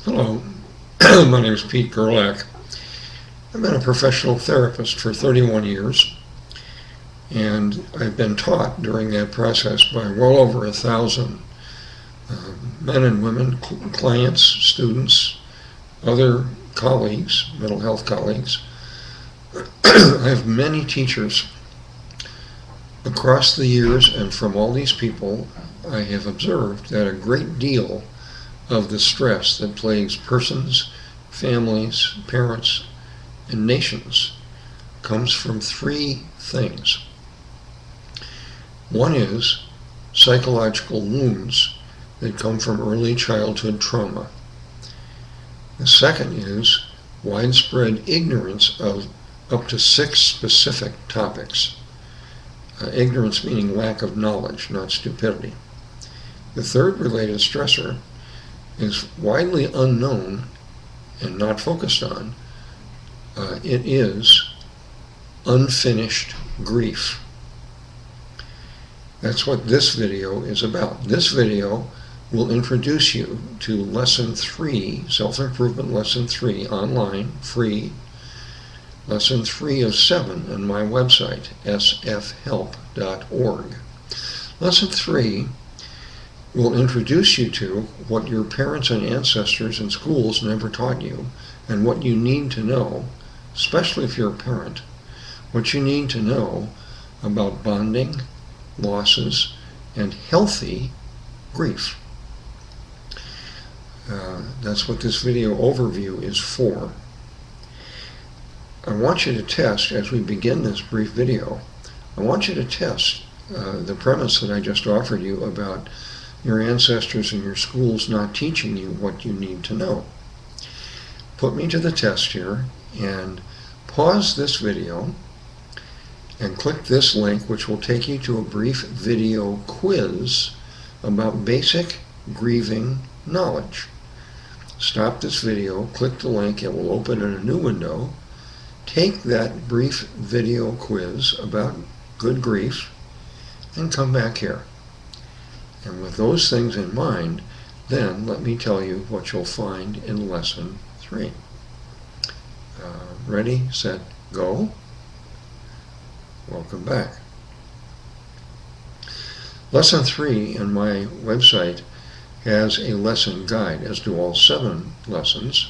Hello, my name is Pete Gerlach. I've been a professional therapist for 31 years, and I've been taught during that process by well over 1,000 men and women, clients, students, other colleagues, mental health colleagues. I have many teachers across the years, and from all these people, I have observed that a great deal of the stress that plagues persons, families, parents, and nations comes from three things. One is psychological wounds that come from early childhood trauma. The second is widespread ignorance of up to 6 specific topics. Ignorance meaning lack of knowledge, not stupidity. The third related stressor is widely unknown and not focused on. It is unfinished grief. That's what this video is about. This video will introduce you to Lesson 3, Self-Improvement Lesson 3, online, free, Lesson 3 of 7 on my website, sfhelp.org. Lesson 3 will introduce you to what your parents and ancestors and schools never taught you, and what you need to know, especially if you're a parent, what you need to know about bonding, losses, and healthy grief. That's what this video overview is for. I want you to test, as we begin this brief video, I want you to test the premise that I just offered you about your ancestors and your schools not teaching you what you need to know. Put me to the test here and pause this video and click this link, which will take you to a brief video quiz about basic grieving knowledge. Stop this video, click the link, it will open in a new window. Take that brief video quiz about good grief and come back here. And with those things in mind, then let me tell you what you'll find in Lesson 3. Ready, set, go. Welcome back. Lesson 3 on my website has a lesson guide, as do all 7 lessons.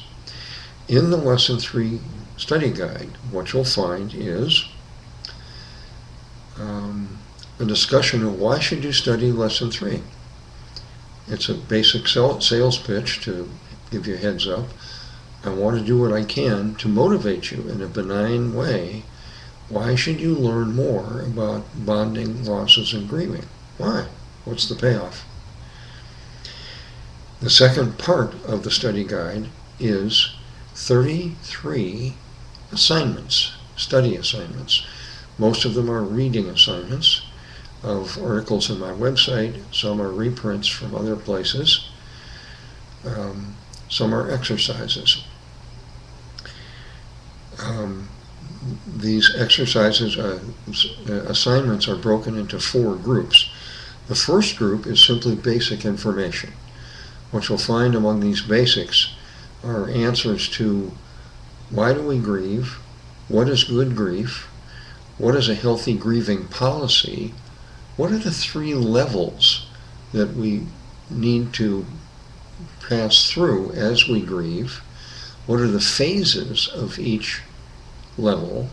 In the Lesson 3 study guide, what you'll find is a discussion of why should you study Lesson 3. It's a basic sales pitch to give you a heads up. I want to do what I can to motivate you in a benign way. Why should you learn more about bonding, losses, and grieving? Why? What's the payoff? The second part of the study guide is 33 assignments, study assignments. Most of them are reading assignments of articles on my website. Some are reprints from other places. Some are exercises. These exercises, assignments are broken into 4 groups. The first group is simply basic information. What you'll find among these basics are answers to why do we grieve, what is good grief, what is a healthy grieving policy, what are the 3 levels that we need to pass through as we grieve, what are the phases of each level,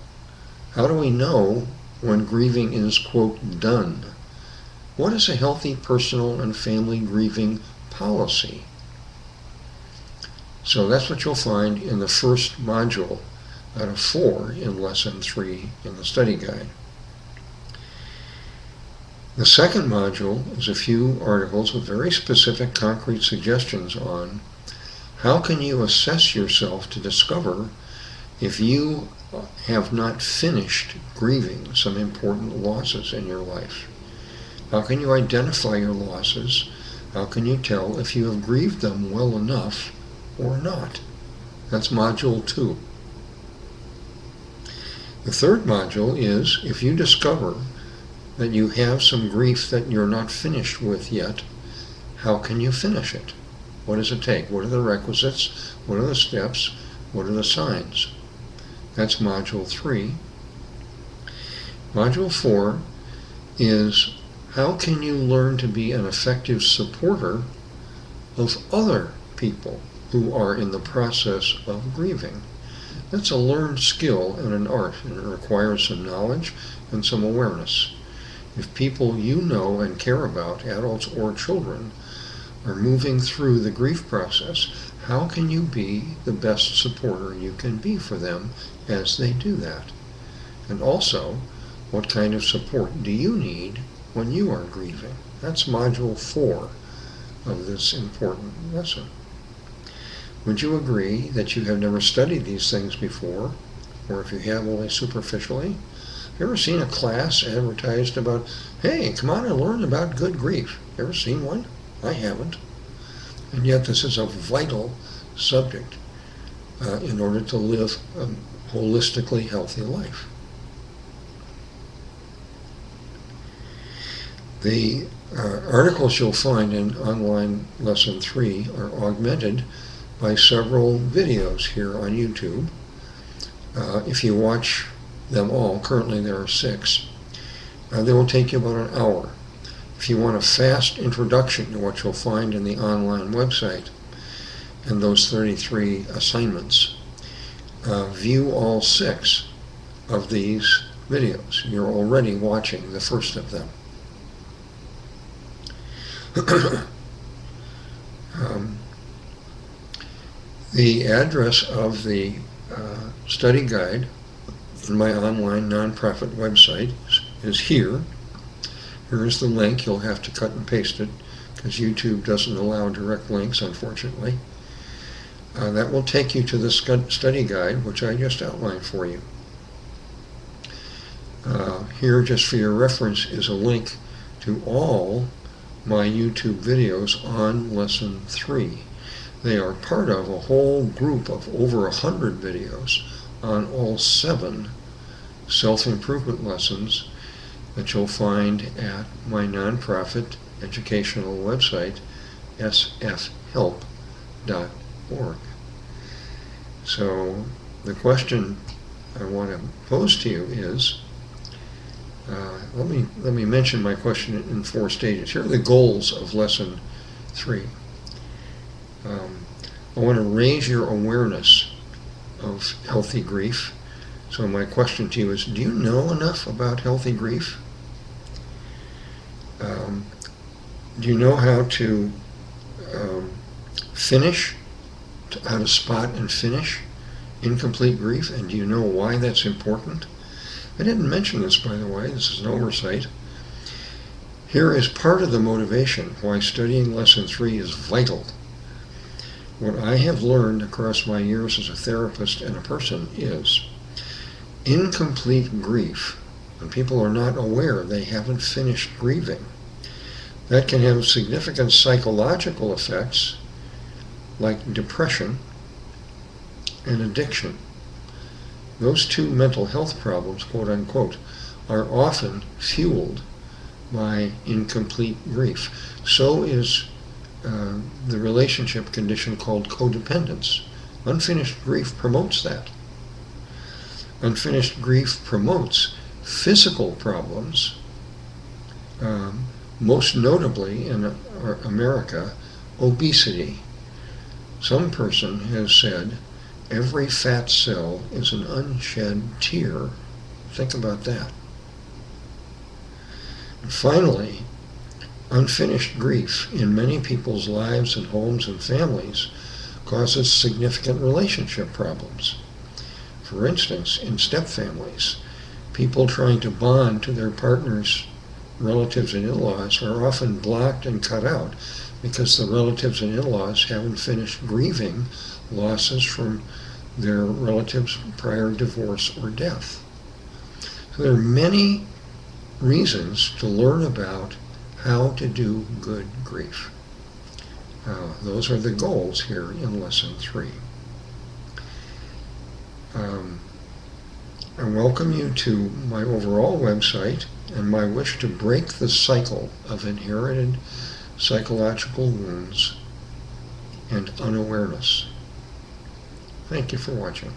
how do we know when grieving is, quote, done, what is a healthy personal and family grieving policy. So that's what you'll find in the first module out of 4 in Lesson 3 in the study guide. The second module is a few articles with very specific concrete suggestions on how can you assess yourself to discover if you have not finished grieving some important losses in your life. How can you identify your losses? How can you tell if you have grieved them well enough or not? That's Module 2. The third module is if you discover that you have some grief that you're not finished with yet, how can you finish it? What does it take? What are the requisites? What are the steps? What are the signs? That's Module 3. Module 4 is how can you learn to be an effective supporter of other people who are in the process of grieving. That's a learned skill and an art, and it requires some knowledge and some awareness. If people you know and care about, adults or children, are moving through the grief process, how can you be the best supporter you can be for them as they do that? And also, what kind of support do you need when you are grieving? That's Module 4 of this important lesson. Would you agree that you have never studied these things before, or if you have, only superficially? Have you ever seen a class advertised about, hey, come on and learn about good grief? You ever seen one? I haven't. And yet this is a vital subject in order to live a holistically healthy life. The articles you'll find in online lesson 3 are augmented by several videos here on YouTube. If you watch them all, currently there are 6, they will take you about an hour. If you want a fast introduction to what you'll find in the online website and those 33 assignments, view all 6 of these videos. You're already watching the first of them. The address of the study guide in my online nonprofit website is here. Here is the link. You'll have to cut and paste it because YouTube doesn't allow direct links, unfortunately. That will take you to the study guide, which I just outlined for you. Here, just for your reference, is a link to all my YouTube videos on Lesson 3. They are part of a whole group of over 100 videos on all 7 self-improvement lessons that you'll find at my nonprofit educational website, sfhelp.org. So the question I want to pose to you is, let me mention my question in 4 stages. Here are the goals of Lesson 3. I want to raise your awareness of healthy grief. So my question to you is, do you know enough about healthy grief? Do you know how to finish, how to spot and finish incomplete grief? And do you know why that's important? I didn't mention this, by the way. This is an oversight. Here is part of the motivation why studying Lesson 3 is vital. What I have learned across my years as a therapist and a person is incomplete grief, when people are not aware they haven't finished grieving, that can have significant psychological effects like depression and addiction. Those 2 mental health problems, quote unquote, are often fueled by incomplete grief. So is the relationship condition called codependence. Unfinished grief promotes that. Unfinished grief promotes physical problems, most notably in America, obesity. Some person has said, every fat cell is an unshed tear. Think about that. And finally, unfinished grief in many people's lives and homes and families causes significant relationship problems. For instance, in step families, people trying to bond to their partners, relatives and in-laws are often blocked and cut out because the relatives and in-laws haven't finished grieving losses from their relatives' prior divorce or death. So there are many reasons to learn about how to do good grief. Those are the goals here in Lesson 3. I welcome you to my overall website and my wish to break the cycle of inherited psychological wounds and unawareness. Thank you for watching.